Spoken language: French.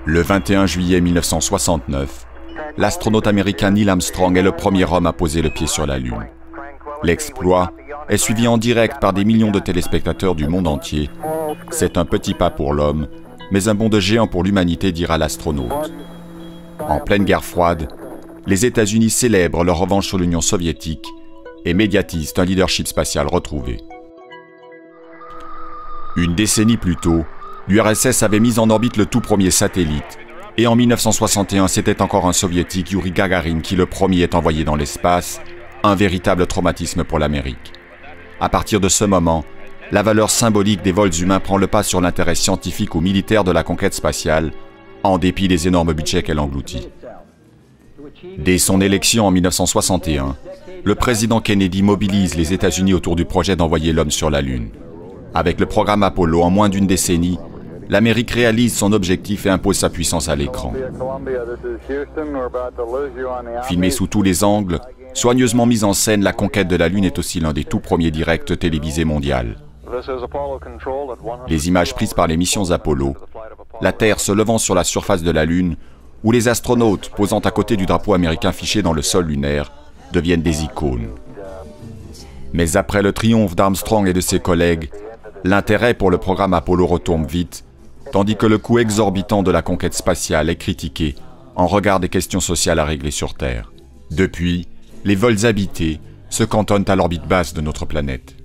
Le 21 juillet 1969, l'astronaute américain Neil Armstrong est le premier homme à poser le pied sur la Lune. L'exploit est suivi en direct par des millions de téléspectateurs du monde entier. C'est un petit pas pour l'homme, mais un bond de géant pour l'humanité, dira l'astronaute. En pleine guerre froide, les États-Unis célèbrent leur revanche sur l'Union soviétique et médiatisent un leadership spatial retrouvé. Une décennie plus tôt, l'URSS avait mis en orbite le tout premier satellite, et en 1961, c'était encore un soviétique, Youri Gagarin, qui le premier est envoyé dans l'espace, un véritable traumatisme pour l'Amérique. À partir de ce moment, la valeur symbolique des vols humains prend le pas sur l'intérêt scientifique ou militaire de la conquête spatiale, en dépit des énormes budgets qu'elle engloutit. Dès son élection en 1961, le président Kennedy mobilise les États-Unis autour du projet d'envoyer l'homme sur la Lune. Avec le programme Apollo, en moins d'une décennie, l'Amérique réalise son objectif et impose sa puissance à l'écran. Filmée sous tous les angles, soigneusement mise en scène, la conquête de la Lune est aussi l'un des tout premiers directs télévisés mondiaux. Les images prises par les missions Apollo, la Terre se levant sur la surface de la Lune, ou les astronautes posant à côté du drapeau américain fiché dans le sol lunaire, deviennent des icônes. Mais après le triomphe d'Armstrong et de ses collègues, l'intérêt pour le programme Apollo retombe vite, tandis que le coût exorbitant de la conquête spatiale est critiqué en regard des questions sociales à régler sur Terre. Depuis, les vols habités se cantonnent à l'orbite basse de notre planète.